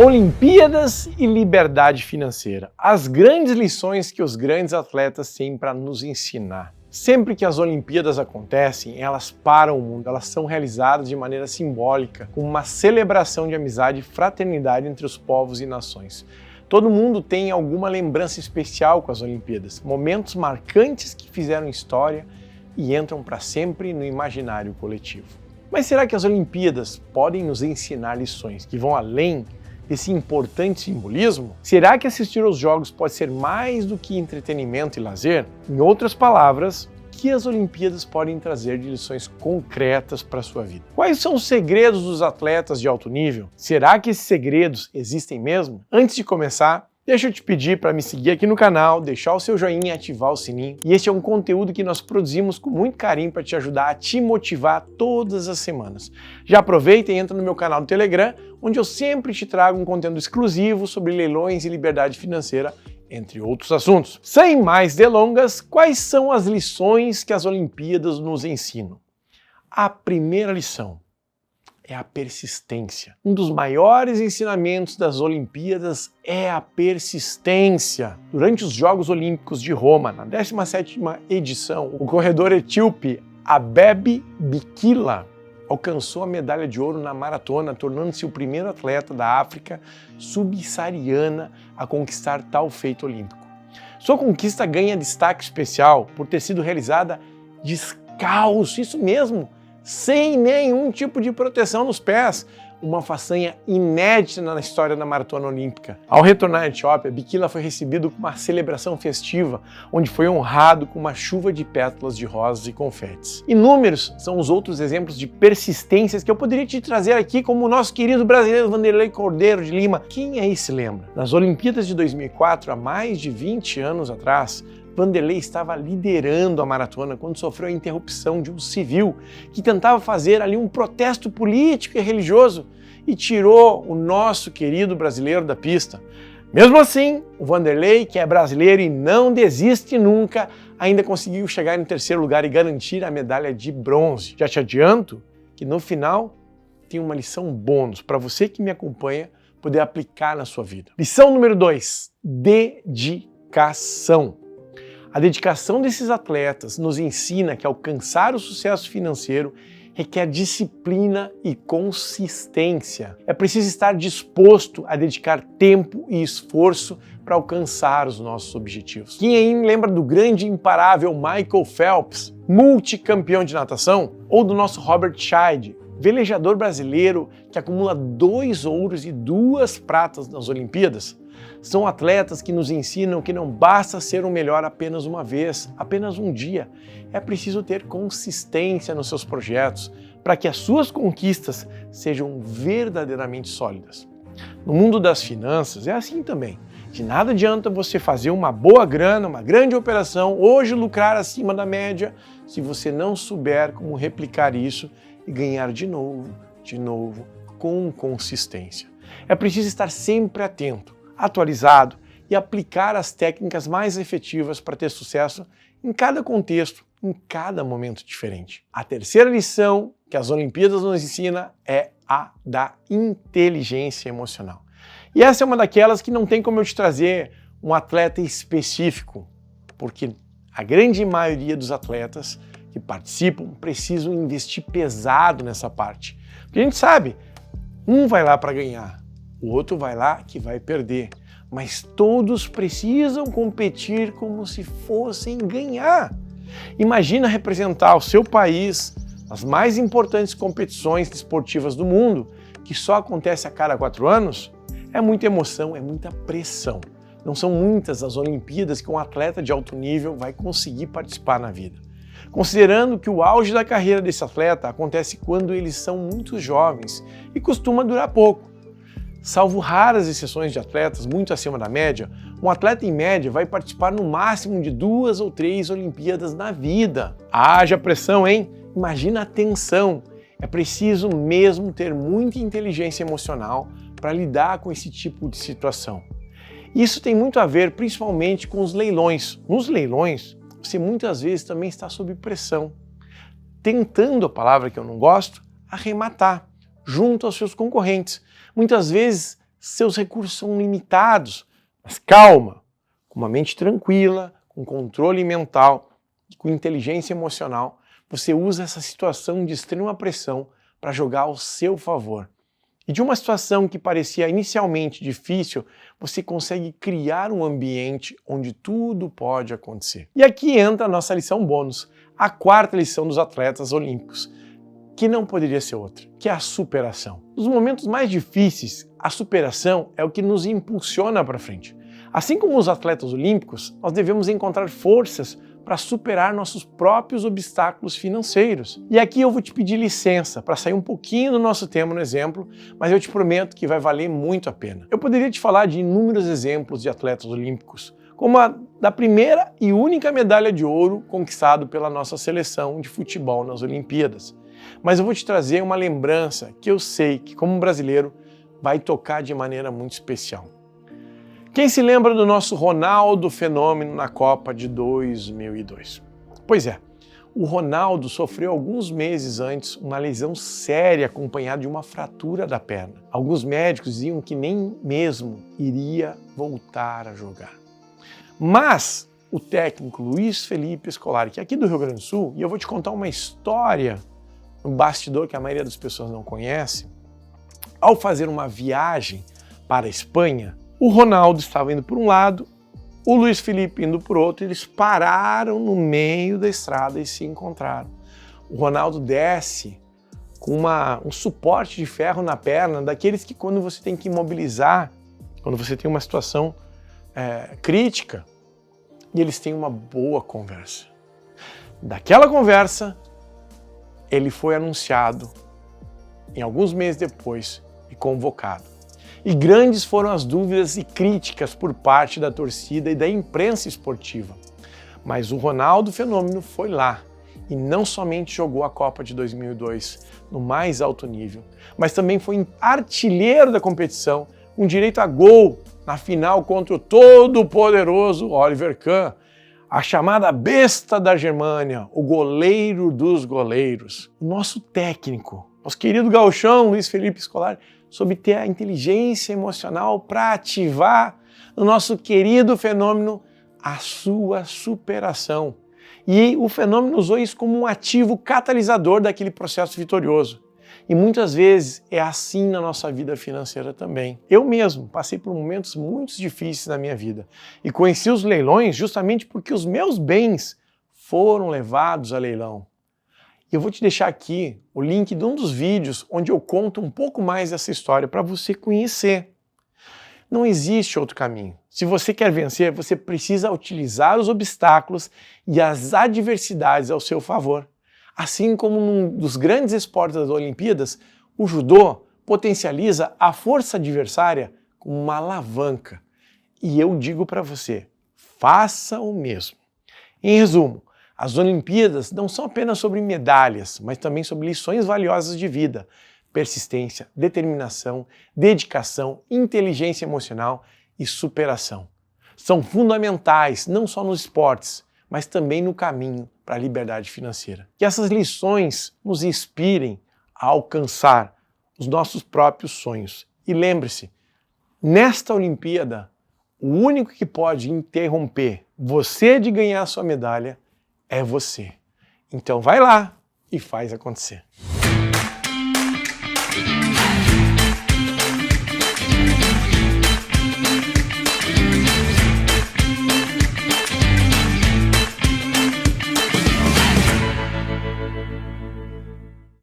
Olimpíadas e liberdade financeira. As grandes lições que os grandes atletas têm para nos ensinar. Sempre que as Olimpíadas acontecem, elas param o mundo, elas são realizadas de maneira simbólica, como uma celebração de amizade e fraternidade entre os povos e nações. Todo mundo tem alguma lembrança especial com as Olimpíadas, momentos marcantes que fizeram história e entram para sempre no imaginário coletivo. Mas será que as Olimpíadas podem nos ensinar lições que vão além desse importante simbolismo? Será que assistir aos Jogos pode ser mais do que entretenimento e lazer? Em outras palavras, o que as Olimpíadas podem trazer de lições concretas para a sua vida? Quais são os segredos dos atletas de alto nível? Será que esses segredos existem mesmo? Antes de começar, deixa eu te pedir para me seguir aqui no canal, deixar o seu joinha e ativar o sininho. E este é um conteúdo que nós produzimos com muito carinho para te ajudar a te motivar todas as semanas. Já aproveita e entra no meu canal do Telegram, onde eu sempre te trago um conteúdo exclusivo sobre leilões e liberdade financeira, entre outros assuntos. Sem mais delongas, quais são as lições que as Olimpíadas nos ensinam? A primeira lição é a persistência. Um dos maiores ensinamentos das Olimpíadas é a persistência. Durante os Jogos Olímpicos de Roma, na 17ª edição, o corredor etíope Abebe Bikila alcançou a medalha de ouro na maratona, tornando-se o primeiro atleta da África subsaariana a conquistar tal feito olímpico. Sua conquista ganha destaque especial por ter sido realizada descalço, isso mesmo, sem nenhum tipo de proteção nos pés, uma façanha inédita na história da maratona olímpica. Ao retornar à Etiópia, Bikila foi recebido com uma celebração festiva, onde foi honrado com uma chuva de pétalas de rosas e confetes. Inúmeros são os outros exemplos de persistências que eu poderia te trazer aqui, como o nosso querido brasileiro Vanderlei Cordeiro de Lima. Quem aí se lembra? Nas Olimpíadas de 2004, há mais de 20 anos atrás, Vanderlei estava liderando a maratona quando sofreu a interrupção de um civil que tentava fazer ali um protesto político e religioso e tirou o nosso querido brasileiro da pista. Mesmo assim, o Vanderlei, que é brasileiro e não desiste nunca, ainda conseguiu chegar em terceiro lugar e garantir a medalha de bronze. Já te adianto que no final tem uma lição bônus para você que me acompanha poder aplicar na sua vida. Lição número 2, dedicação. A dedicação desses atletas nos ensina que alcançar o sucesso financeiro requer disciplina e consistência. É preciso estar disposto a dedicar tempo e esforço para alcançar os nossos objetivos. Quem aí lembra do grande e imparável Michael Phelps, multicampeão de natação? Ou do nosso Robert Scheid, velejador brasileiro que acumula 2 ouros e 2 pratas nas Olimpíadas? São atletas que nos ensinam que não basta ser o melhor apenas uma vez, apenas um dia. É preciso ter consistência nos seus projetos para que as suas conquistas sejam verdadeiramente sólidas. No mundo das finanças é assim também. De nada adianta você fazer uma boa grana, uma grande operação, hoje lucrar acima da média, se você não souber como replicar isso e ganhar de novo, com consistência. É preciso estar sempre atento, atualizado e aplicar as técnicas mais efetivas para ter sucesso em cada contexto, em cada momento diferente. A terceira lição que as Olimpíadas nos ensina é a da inteligência emocional. E essa é uma daquelas que não tem como eu te trazer um atleta específico, porque a grande maioria dos atletas que participam precisam investir pesado nessa parte. Porque a gente sabe, um vai lá para ganhar, o outro vai lá que vai perder, mas todos precisam competir como se fossem ganhar. Imagina representar o seu país nas mais importantes competições esportivas do mundo, que só acontece a cada 4 anos. É muita emoção, é muita pressão. Não são muitas as Olimpíadas que um atleta de alto nível vai conseguir participar na vida. Considerando que o auge da carreira desse atleta acontece quando eles são muito jovens e costuma durar pouco. Salvo raras exceções de atletas muito acima da média, um atleta em média vai participar no máximo de 2 ou 3 Olimpíadas na vida. Haja pressão, hein? Imagina a tensão. É preciso mesmo ter muita inteligência emocional para lidar com esse tipo de situação. Isso tem muito a ver principalmente com os leilões. Nos leilões, você muitas vezes também está sob pressão, tentando, a palavra que eu não gosto, arrematar junto aos seus concorrentes. Muitas vezes seus recursos são limitados. Mas calma, com uma mente tranquila, com controle mental e com inteligência emocional, você usa essa situação de extrema pressão para jogar ao seu favor. E de uma situação que parecia inicialmente difícil, você consegue criar um ambiente onde tudo pode acontecer. E aqui entra a nossa lição bônus, a quarta lição dos atletas olímpicos, que não poderia ser outra, que é a superação. Nos momentos mais difíceis, a superação é o que nos impulsiona para frente. Assim como os atletas olímpicos, nós devemos encontrar forças para superar nossos próprios obstáculos financeiros. E aqui eu vou te pedir licença para sair um pouquinho do nosso tema no exemplo, mas eu te prometo que vai valer muito a pena. Eu poderia te falar de inúmeros exemplos de atletas olímpicos, como a da primeira e única medalha de ouro conquistado pela nossa seleção de futebol nas Olimpíadas. Mas eu vou te trazer uma lembrança que eu sei que, como brasileiro, vai tocar de maneira muito especial. Quem se lembra do nosso Ronaldo Fenômeno na Copa de 2002? Pois é, o Ronaldo sofreu alguns meses antes uma lesão séria acompanhada de uma fratura da perna. Alguns médicos diziam que nem mesmo iria voltar a jogar. Mas o técnico Luiz Felipe Scolari, que é aqui do Rio Grande do Sul, e eu vou te contar uma história, um bastidor que a maioria das pessoas não conhece, ao fazer uma viagem para a Espanha, o Ronaldo estava indo por um lado, o Luiz Felipe indo por outro, e eles pararam no meio da estrada e se encontraram. O Ronaldo desce com um suporte de ferro na perna, daqueles que quando você tem que imobilizar, quando você tem uma situação crítica, e eles têm uma boa conversa. Daquela conversa, ele foi anunciado, em alguns meses depois, e convocado. E grandes foram as dúvidas e críticas por parte da torcida e da imprensa esportiva. Mas o Ronaldo Fenômeno foi lá e não somente jogou a Copa de 2002 no mais alto nível, mas também foi artilheiro da competição, com direito a gol na final contra o todo-poderoso Oliver Kahn, a chamada besta da Germânia, o goleiro dos goleiros. O nosso técnico, nosso querido gauchão Luiz Felipe Scolari, soube ter a inteligência emocional para ativar no nosso querido Fenômeno a sua superação. E o Fenômeno usou isso como um ativo catalisador daquele processo vitorioso. E muitas vezes é assim na nossa vida financeira também. Eu mesmo passei por momentos muito difíceis na minha vida e conheci os leilões justamente porque os meus bens foram levados a leilão. E eu vou te deixar aqui o link de um dos vídeos onde eu conto um pouco mais dessa história para você conhecer. Não existe outro caminho. Se você quer vencer, você precisa utilizar os obstáculos e as adversidades ao seu favor. Assim como num dos grandes esportes das Olimpíadas, o judô potencializa a força adversária como uma alavanca. E eu digo para você, faça o mesmo. Em resumo, as Olimpíadas não são apenas sobre medalhas, mas também sobre lições valiosas de vida, persistência, determinação, dedicação, inteligência emocional e superação. São fundamentais não só nos esportes, mas também no caminho para a liberdade financeira. Que essas lições nos inspirem a alcançar os nossos próprios sonhos. E lembre-se, nesta Olimpíada, o único que pode interromper você de ganhar a sua medalha é você. Então vai lá e faz acontecer.